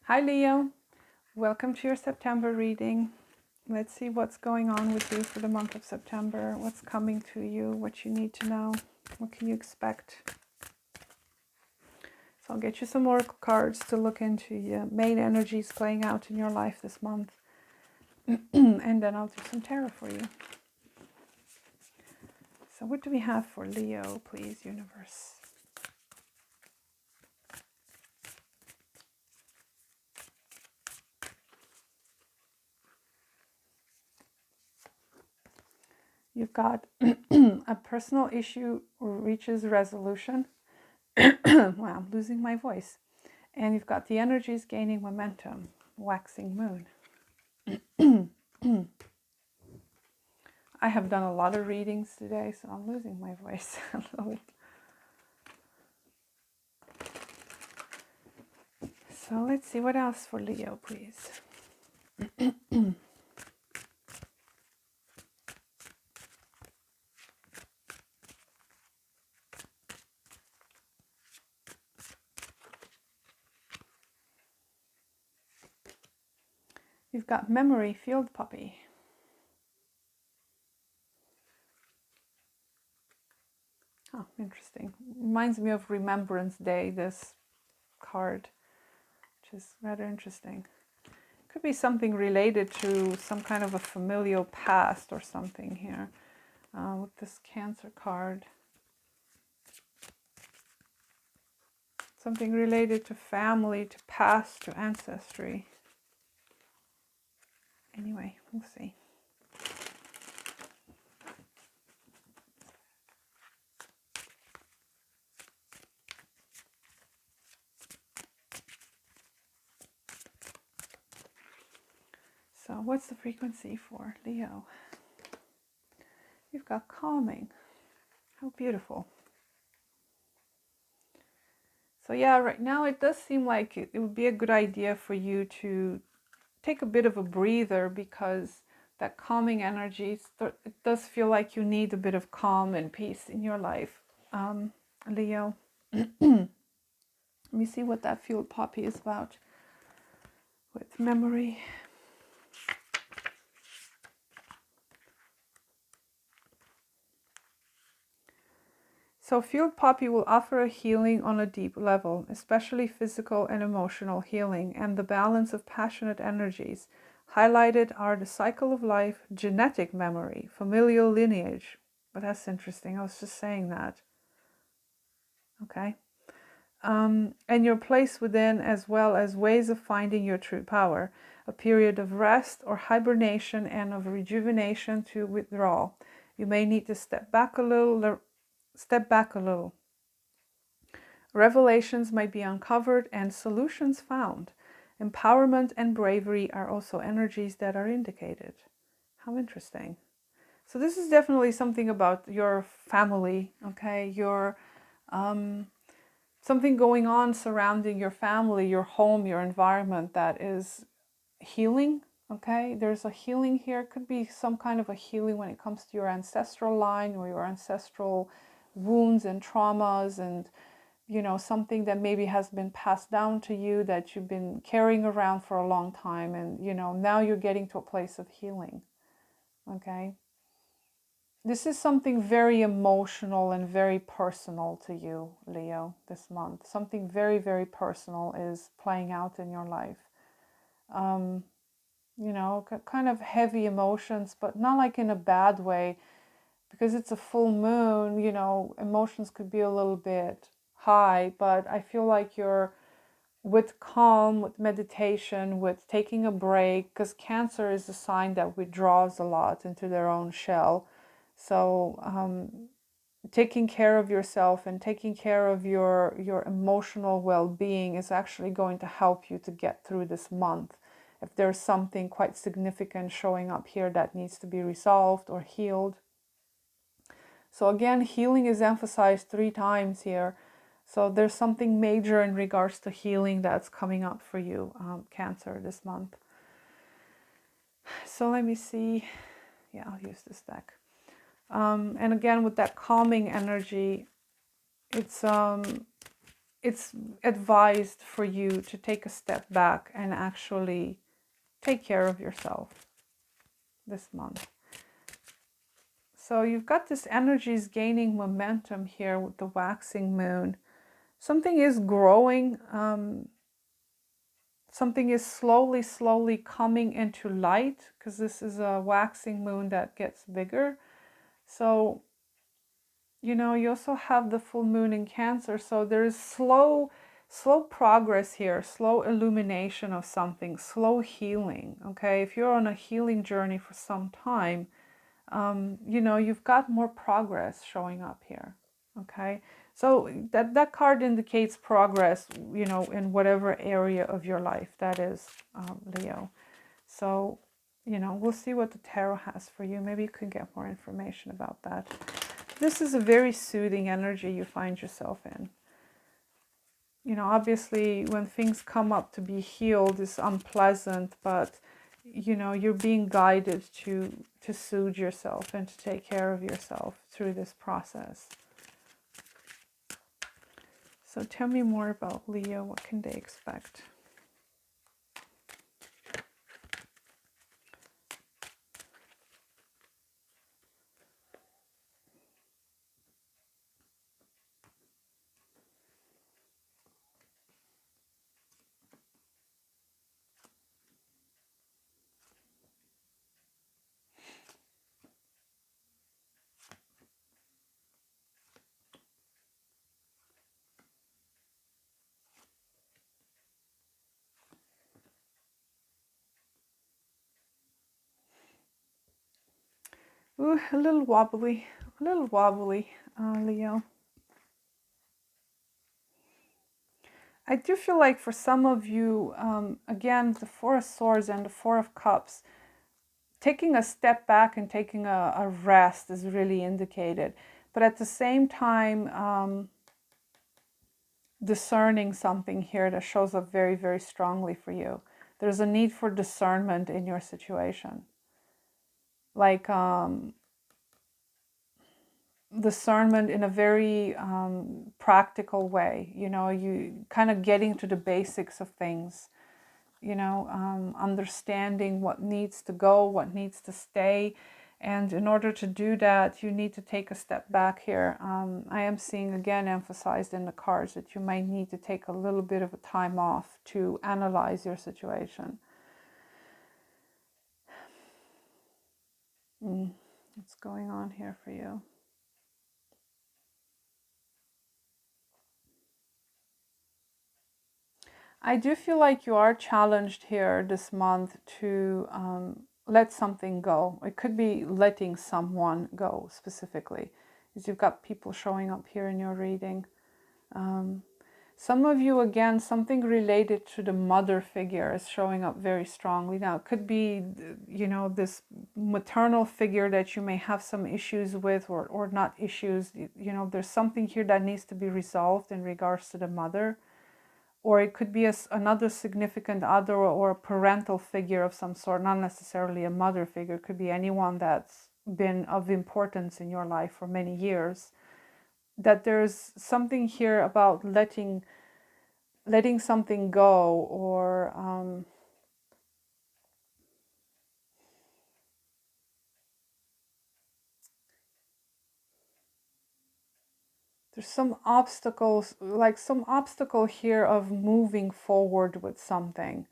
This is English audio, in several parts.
Hi Leo, welcome to your September reading. Let's see what's going on with you for the month of September, what's coming to you, what you need to know, what can you expect. So I'll get you some oracle cards to look into your main energies playing out in your life this month. And then I'll do some tarot for you. So what do we have for Leo, please, universe? You've got a personal issue reaches resolution. Wow, I'm losing my voice. And you've got the energies gaining momentum, waxing moon. I have done a lot of readings today, so I'm losing my voice a little. So let's see what else for Leo, please. You've got memory field puppy. Oh, interesting. Reminds me of Remembrance Day, this card, which is rather interesting. Could be something related to some kind of a familial past or something here with this Cancer card. Something related to family, to past, to ancestry. Anyway, we'll see. So what's the frequency for Leo? You've got calming. How beautiful. So yeah, right now it does seem like it would be a good idea for you to take a bit of a breather, because that calming energy, it does feel like you need a bit of calm and peace in your life, Leo. Let me see what that field poppy is about with memory. So field poppy will offer a healing on a deep level, especially physical and emotional healing, and the balance of passionate energies. Highlighted are the cycle of life, genetic memory, familial lineage. But that's interesting. I was just saying that. Okay. And your place within, as well as ways of finding your true power. A period of rest or hibernation and of rejuvenation to withdrawal. You may need to step back a little. Revelations might be uncovered and solutions found. Empowerment and bravery are also energies that are indicated. How interesting. So this is definitely something about your family, okay? Your something going on surrounding your family, your home, your environment that is healing, okay? There's a healing here. It could be some kind of a healing when it comes to your ancestral line or your ancestral wounds and traumas, and you know, something that maybe has been passed down to you that you've been carrying around for a long time, and you know, now you're getting to a place of healing. Okay, this is something very emotional and very personal to you, Leo, this month. Something very, very personal is playing out in your life. You know, kind of heavy emotions, but not like in a bad way, because it's a full moon. You know, emotions could be a little bit high, but I feel like you're with calm, with meditation, with taking a break, because Cancer is a sign that withdraws a lot into their own shell. So taking care of yourself and taking care of your emotional well-being is actually going to help you to get through this month. If there's something quite significant showing up here that needs to be resolved or healed. So again, healing is emphasized 3 times here. So there's something major in regards to healing that's coming up for you, Cancer, this month. So let me see. Yeah, I'll use this deck. And again, with that calming energy, it's it's advised for you to take a step back and actually take care of yourself this month. So you've got this energies gaining momentum here with the waxing moon. Something is growing. Something is slowly coming into light, because this is a waxing moon that gets bigger. So, you know, you also have the full moon in Cancer. So there's slow progress here, slow illumination of something, slow healing. Okay, if you're on a healing journey for some time, you know, you've got more progress showing up here. Okay, so that card indicates progress, you know, in whatever area of your life that is, Leo. So, you know, we'll see what the tarot has for you. Maybe you can get more information about that. This is a very soothing energy you find yourself in. You know, obviously when things come up to be healed, it's unpleasant, but you know, you're being guided to soothe yourself and to take care of yourself through this process. So tell me more about Leo. What can they expect? Ooh, a little wobbly, Leo. I do feel like for some of you, again, the Four of Swords and the Four of Cups, taking a step back and taking a rest is really indicated. But at the same time, discerning something here that shows up very, very strongly for you. There's a need for discernment in your situation. Like discernment in a very practical way. You know, you kind of getting to the basics of things. You know, understanding what needs to go, what needs to stay. And in order to do that, you need to take a step back here. I am seeing again emphasized in the cards that you might need to take a little bit of a time off to analyze your situation. What's going on here for you? I do feel like you are challenged here this month to let something go. It could be letting someone go specifically, because you've got people showing up here in your reading. Some of you, again, something related to the mother figure is showing up very strongly. Now, it could be, you know, this maternal figure that you may have some issues with, or not issues. You know, there's something here that needs to be resolved in regards to the mother. Or it could be another significant other or a parental figure of some sort, not necessarily a mother figure. It could be anyone that's been of importance in your life for many years. That there's something here about letting something go, or there's some obstacles, like some obstacle here of moving forward with something,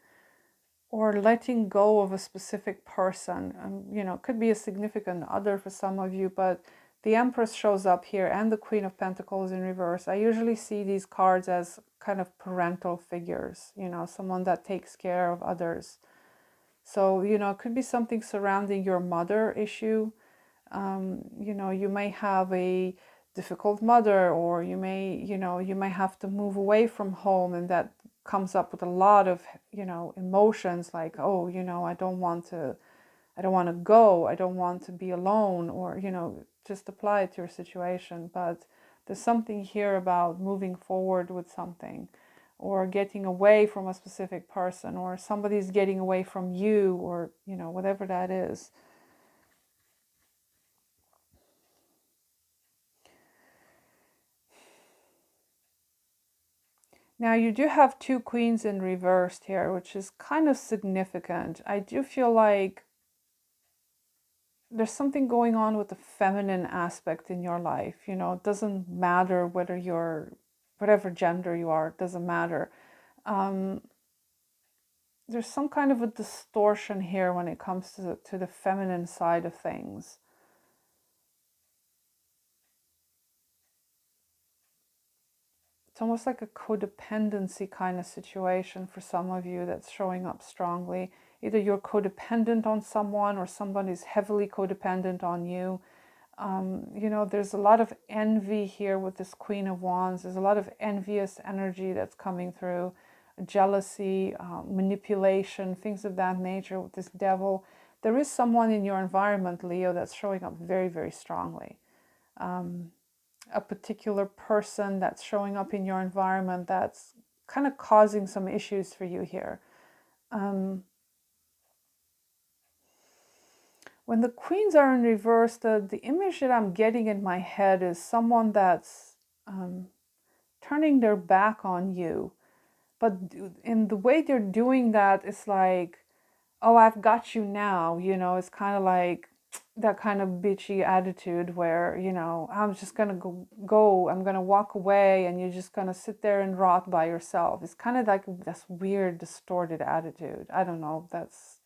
or letting go of a specific person. You know, it could be a significant other for some of you, but the Empress shows up here and the Queen of Pentacles in reverse. I usually see these cards as kind of parental figures, you know, someone that takes care of others. So, you know, it could be something surrounding your mother issue. You know, you may have a difficult mother, or you may, you know, you may have to move away from home, and that comes up with a lot of, you know, emotions like, oh, you know, I don't want to go, I don't want to be alone, or, you know, just apply it to your situation. But there's something here about moving forward with something, or getting away from a specific person, or somebody's getting away from you, or, you know, whatever that is. Now you do have two queens in reversed here, which is kind of significant. I do feel like there's something going on with the feminine aspect in your life. You know, it doesn't matter whether you're, whatever gender you are, it doesn't matter. There's some kind of a distortion here when it comes to the feminine side of things. It's almost like a codependency kind of situation for some of you that's showing up strongly. Either you're codependent on someone or someone is heavily codependent on you. You know, there's a lot of envy here with this Queen of Wands. There's a lot of envious energy that's coming through, jealousy, manipulation, things of that nature with this Devil. There is someone in your environment, Leo, that's showing up very, very strongly. A particular person that's showing up in your environment that's kind of causing some issues for you here. When the queens are in reverse, the image that I'm getting in my head is someone that's turning their back on you. But in the way they're doing that, it's like, oh, I've got you now. You know, it's kind of like that kind of bitchy attitude where, you know, I'm just going to go, I'm going to walk away and you're just going to sit there and rot by yourself. It's kind of like this weird, distorted attitude. I don't know. That's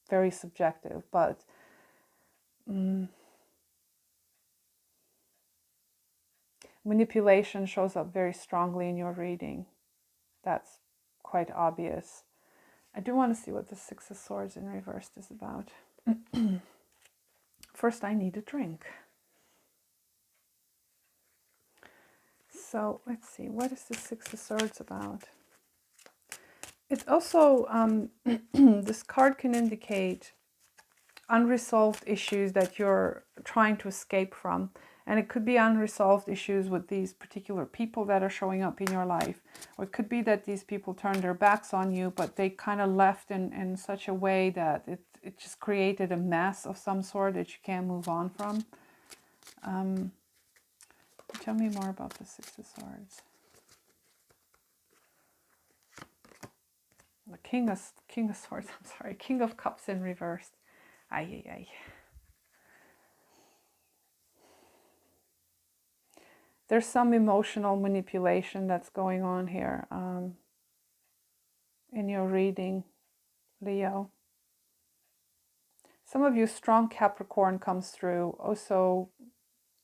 very subjective, but manipulation shows up very strongly in your reading. That's quite obvious. I do want to see what the Six of Swords in reversed is about. First, I need a drink. So let's see, what is the Six of Swords about? It also, this card can indicate unresolved issues that you're trying to escape from. And it could be unresolved issues with these particular people that are showing up in your life. Or it could be that these people turned their backs on you, but they kind of left in such a way that it just created a mess of some sort that you can't move on from. Tell me more about the Six of Swords. The King of Swords, I'm sorry, King of Cups in reversed. Ay, ay, ay. There's some emotional manipulation that's going on here in your reading, Leo. Some of you, strong Capricorn comes through. Also,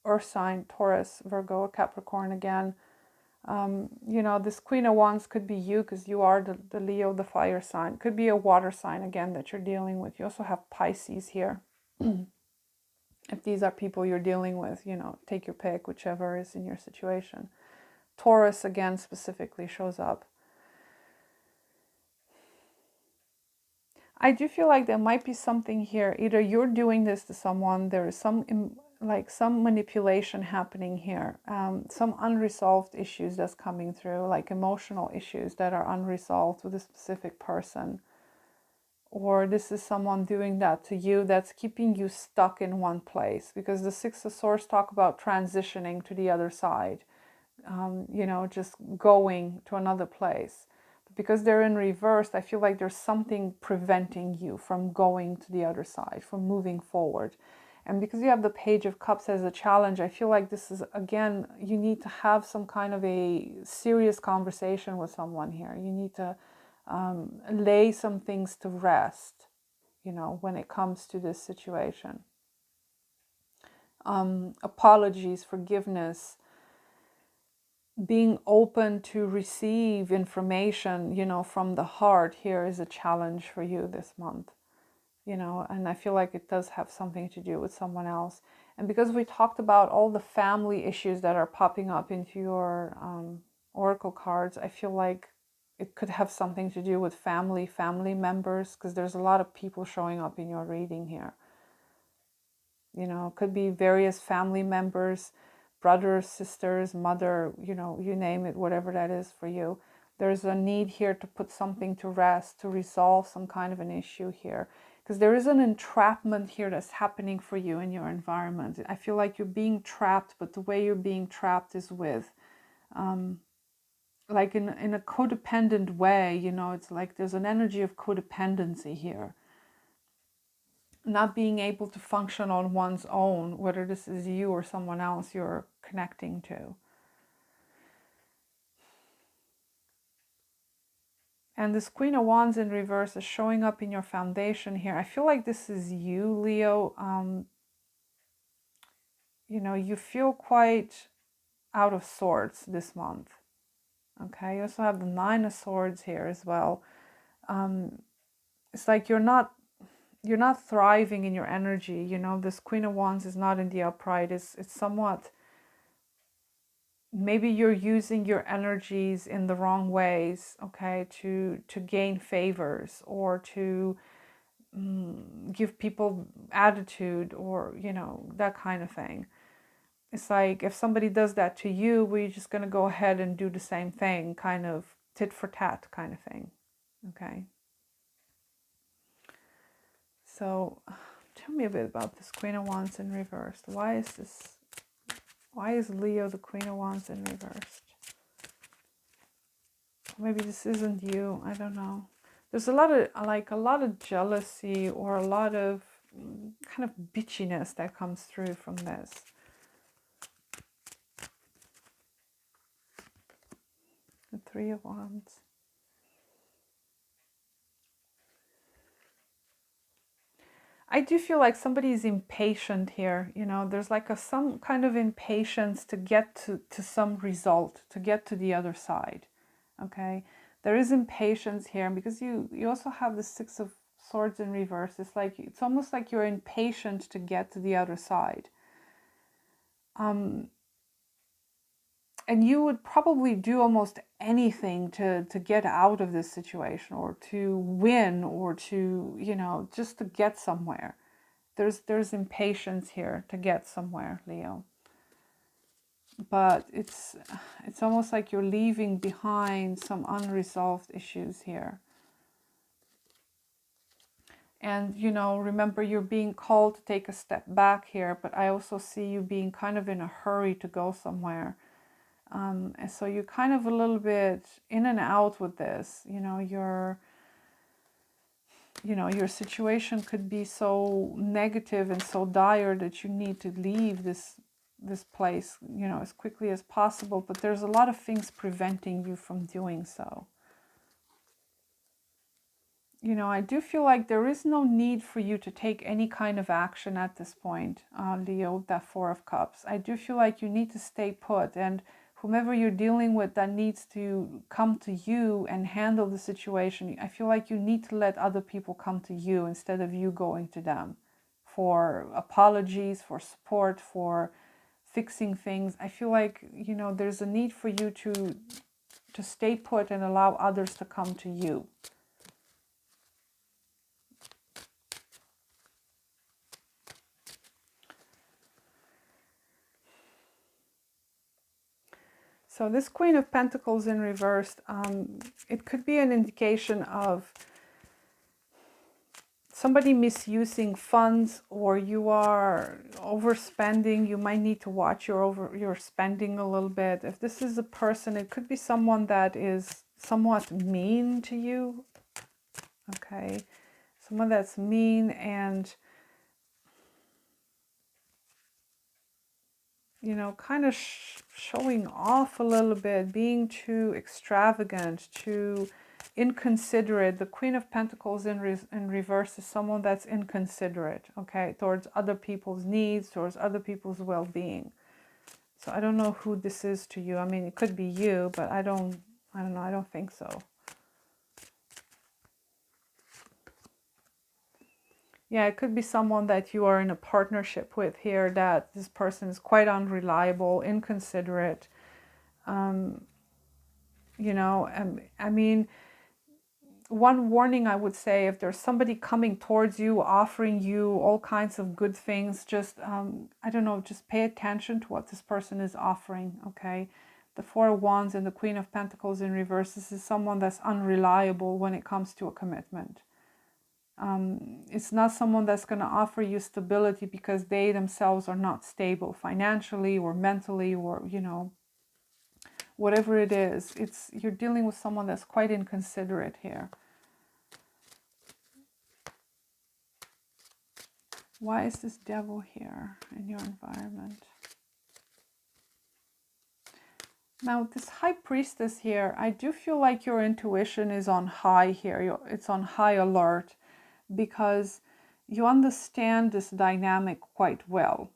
Earth sign, Taurus, Virgo, Capricorn again. You know, this Queen of Wands could be you because you are the Leo, the fire sign. Could be a water sign again that you're dealing with. You also have Pisces here. If these are people you're dealing with, you know, take your pick, whichever is in your situation. Taurus again specifically shows up. I do feel like there might be something here. Either you're doing this to someone, there is some manipulation happening here, some unresolved issues that's coming through, like emotional issues that are unresolved with a specific person. Or this is someone doing that to you that's keeping you stuck in one place, because the Six of Swords talk about transitioning to the other side, you know, just going to another place. But because they're in reverse, I feel like there's something preventing you from going to the other side, from moving forward. And because you have the Page of Cups as a challenge, I feel like this is, again, you need to have some kind of a serious conversation with someone here. You need to lay some things to rest, you know, when it comes to this situation. Apologies, forgiveness, being open to receive information, you know, from the heart here is a challenge for you this month, you know, and I feel like it does have something to do with someone else. And because we talked about all the family issues that are popping up into your oracle cards, I feel like it could have something to do with family members, because there's a lot of people showing up in your reading here. You know, it could be various family members, brothers, sisters, mother, you know, you name it, whatever that is for you. There's a need here to put something to rest, to resolve some kind of an issue here. Because there is an entrapment here that's happening for you in your environment. I feel like you're being trapped, but the way you're being trapped is with like in a codependent way, you know, it's like there's an energy of codependency here. Not being able to function on one's own, whether this is you or someone else you're connecting to. And this Queen of Wands in reverse is showing up in your foundation here. I feel like this is you, Leo. You know, you feel quite out of sorts this month. Okay, you also have the Nine of Swords here as well. It's like you're not thriving in your energy. You know, this Queen of Wands is not in the upright. It's somewhat, maybe you're using your energies in the wrong ways, okay, to gain favors or to give people attitude, or you know, that kind of thing. It's like if somebody does that to you, we're just going to go ahead and do the same thing, kind of tit for tat kind of thing. Okay, so tell me a bit about this Queen of Wands in reversed. Why is Leo the Queen of Wands in reversed? Maybe this isn't you, I don't know. There's a lot of jealousy or a lot of kind of bitchiness that comes through from this. The Three of Wands. I do feel like somebody is impatient here. You know, there's like some kind of impatience to get to some result, to get to the other side. Okay, there is impatience here because you also have the Six of Swords in reverse. It's almost like you're impatient to get to the other side. And you would probably do almost anything to get out of this situation, or to win, or to, you know, just to get somewhere. There's impatience here to get somewhere, Leo. But it's almost like you're leaving behind some unresolved issues here. And, you know, remember, you're being called to take a step back here, but I also see you being kind of in a hurry to go somewhere. And so you're kind of a little bit in and out with this. You know, your situation could be so negative and so dire that you need to leave this place, you know, as quickly as possible. But there's a lot of things preventing you from doing so. You know, I do feel like there is no need for you to take any kind of action at this point, Leo, that Four of Cups. I do feel like you need to stay put, and whomever you're dealing with that needs to come to you and handle the situation, I feel like you need to let other people come to you instead of you going to them for apologies, for support, for fixing things. I feel like, you know, there's a need for you to stay put and allow others to come to you. So this Queen of Pentacles in reversed, it could be an indication of somebody misusing funds, or you are overspending. You might need to watch your spending a little bit. If this is a person, it could be someone that is somewhat mean to you. Okay, someone that's mean and, you know, kind of showing off a little bit, being too extravagant, too inconsiderate. The Queen of Pentacles in reverse is someone that's inconsiderate, okay, towards other people's needs, towards other people's well-being. So I don't know who this is to you. I mean, it could be you, but I don't know. I don't think so. Yeah, it could be someone that you are in a partnership with here, that this person is quite unreliable, inconsiderate. You know, I mean, one warning I would say, if there's somebody coming towards you, offering you all kinds of good things, just, I don't know, just pay attention to what this person is offering, okay? The Four of Wands and the Queen of Pentacles in reverse, this is someone that's unreliable when it comes to a commitment. It's not someone that's going to offer you stability because they themselves are not stable financially or mentally, or, you know, whatever it is, you're dealing with someone that's quite inconsiderate here. Why is this devil here in your environment? Now, this high priestess here, I do feel like your intuition is on high here. It's on high alert because you understand this dynamic quite well.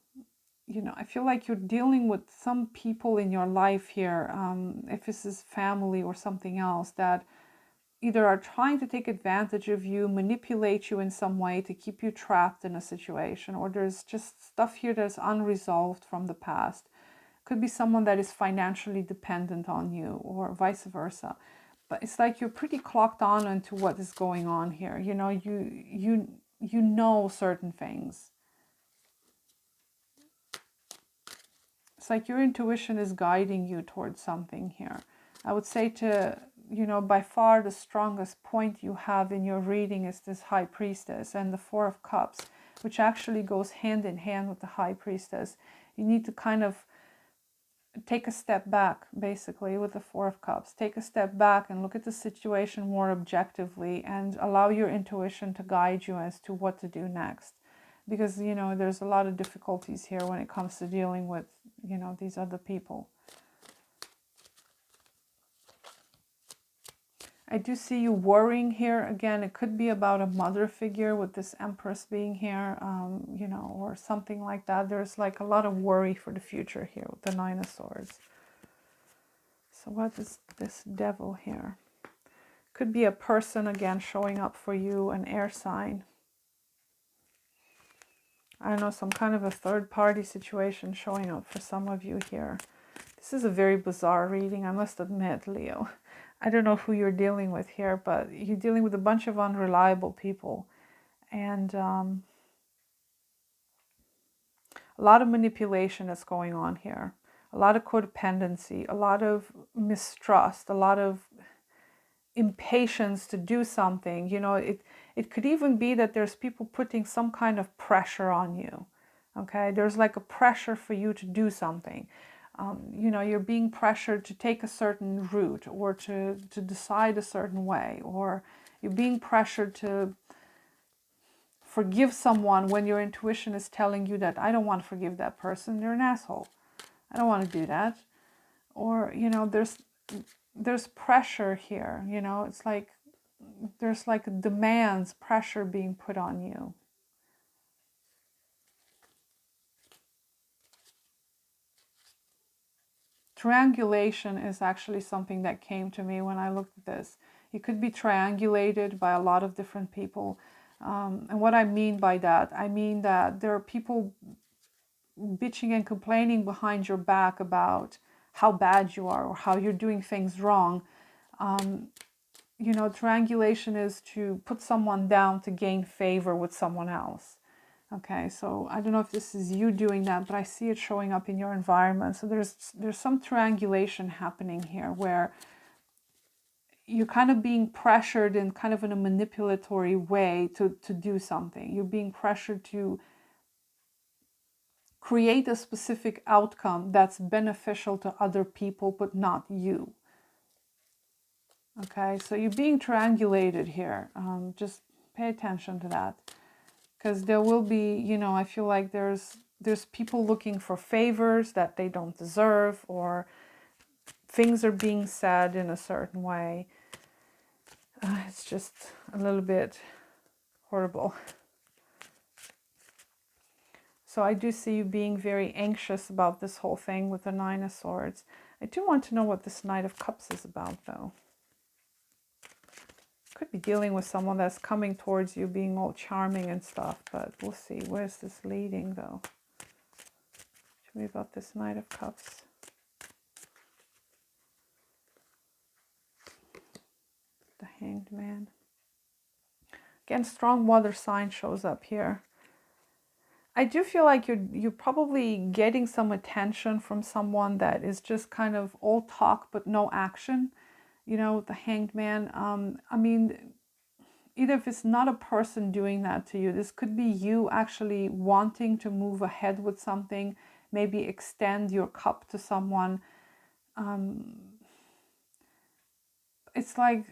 You know, I feel like you're dealing with some people in your life here, if this is family or something else, that either are trying to take advantage of you, manipulate you in some way to keep you trapped in a situation, or there's just stuff here that's unresolved from the past. Could be someone that is financially dependent on you or vice versa. But it's like you're pretty clocked on into what is going on here. You know, you know certain things. It's like your intuition is guiding you towards something here. I would say to, you know, by far the strongest point you have in your reading is this High Priestess and the Four of Cups, which actually goes hand in hand with the High Priestess. You need to kind of take a step back, basically, with the Four of Cups. Take a step back and look at the situation more objectively and allow your intuition to guide you as to what to do next. Because, you know, there's a lot of difficulties here when it comes to dealing with, you know, these other people. I do see you worrying here. Again, it could be about a mother figure with this Empress being here, you know, or something like that. There's like a lot of worry for the future here with the Nine of Swords. So what is this devil here? Could be a person, again, showing up for you, an air sign. I don't know, some kind of a third-party situation showing up for some of you here. This is a very bizarre reading, I must admit, Leo. I don't know who you're dealing with here, but you're dealing with a bunch of unreliable people. And a lot of manipulation is going on here. A lot of codependency, a lot of mistrust, a lot of impatience to do something. You know, it could even be that there's people putting some kind of pressure on you. Okay, there's like a pressure for you to do something. You know, you're being pressured to take a certain route or to decide a certain way, or you're being pressured to forgive someone when your intuition is telling you that I don't want to forgive that person, they're an asshole. I don't want to do that. Or, you know, there's pressure here, you know, it's like there's like demands, pressure being put on you. Triangulation is actually something that came to me when I looked at this. You could be triangulated by a lot of different people. And what I mean by that, I mean that there are people bitching and complaining behind your back about how bad you are or how you're doing things wrong. You know, triangulation is to put someone down to gain favor with someone else. Okay, so I don't know if this is you doing that, but I see it showing up in your environment. So there's some triangulation happening here where you're kind of being pressured in kind of in a manipulatory way to do something. You're being pressured to create a specific outcome that's beneficial to other people, but not you. Okay, so you're being triangulated here. Just pay attention to that. Because there will be, you know, I feel like there's people looking for favors that they don't deserve, or things are being said in a certain way. It's just a little bit horrible. So I do see you being very anxious about this whole thing with the Nine of Swords. I do want to know what this Knight of Cups is about, though. Could be dealing with someone that's coming towards you, being all charming and stuff, but we'll see. Where's this leading, though? Tell me about this Knight of Cups. The Hanged Man. Again, strong water sign shows up here. I do feel like you're probably getting some attention from someone that is just kind of all talk but no action. You know, the Hanged Man. I mean, either if it's not a person doing that to you, this could be you actually wanting to move ahead with something, maybe extend your cup to someone. it's like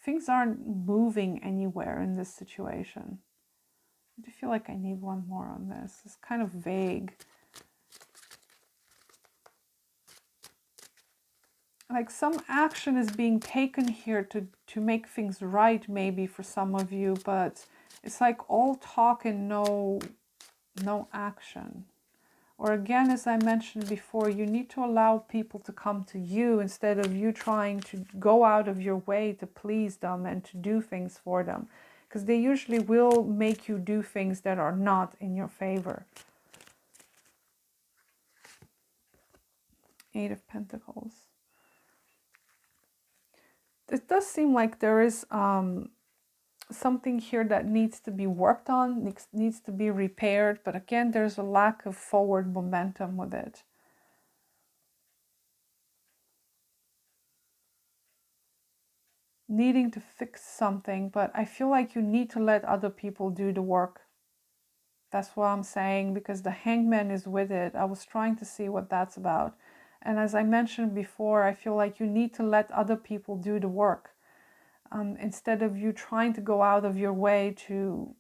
things aren't moving anywhere in this situation. I do feel like I need one more on this. It's kind of vague. Like some action is being taken here to make things right, maybe for some of you, but it's like all talk and no action. Or again, as I mentioned before, you need to allow people to come to you instead of you trying to go out of your way to please them and to do things for them. Because they usually will make you do things that are not in your favor. Eight of Pentacles. It does seem like there is something here that needs to be worked on, needs to be repaired. But again, there's a lack of forward momentum with it. Needing to fix something, but I feel like you need to let other people do the work. That's what I'm saying, because the Hangman is with it. I was trying to see what that's about. And as I mentioned before, I feel like you need to let other people do the work. Instead of you trying to go out of your way to,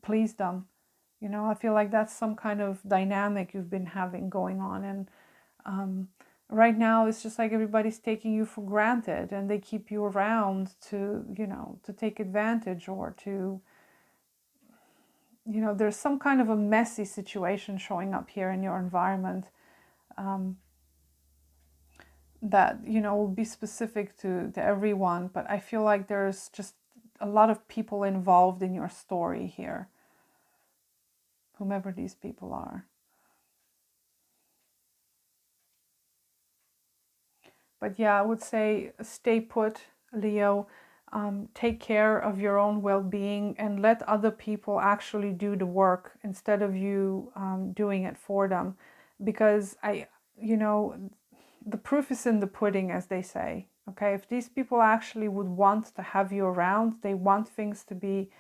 please them. I feel like that's some kind of dynamic you've been having going on. And right now, it's just like everybody's taking you for granted and they keep you around to, to take advantage or to, there's some kind of a messy situation showing up here in your environment that, will be specific to everyone. But I feel like there's just a lot of people involved in your story here, whomever these people are. But yeah, I would say stay put, Leo. Take care of your own well-being and let other people actually do the work instead of you doing it for them. Because the proof is in the pudding, as they say. Okay, if these people actually would want to have you around, they want things to be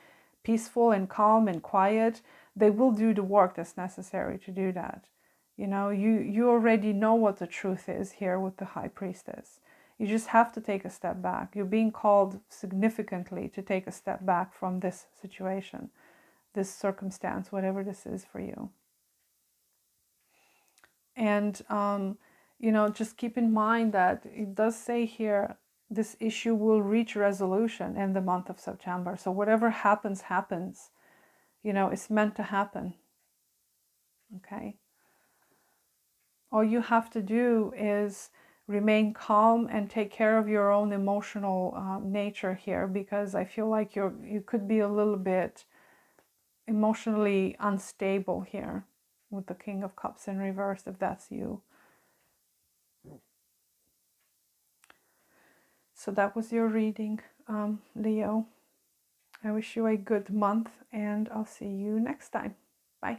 peaceful and calm and quiet, they will do the work that's necessary to do that. You already know what the truth is here with the High Priestess. You just have to take a step back. You're being called significantly to take a step back from this situation, this circumstance, whatever this is for you. And, just keep in mind that it does say here, this issue will reach resolution in the month of September. So whatever happens, happens. It's meant to happen. Okay? All you have to do is remain calm and take care of your own emotional nature here, because I feel like you could be a little bit emotionally unstable here with the King of Cups in reverse, if that's you. So that was your reading, Leo. I wish you a good month and I'll see you next time. Bye.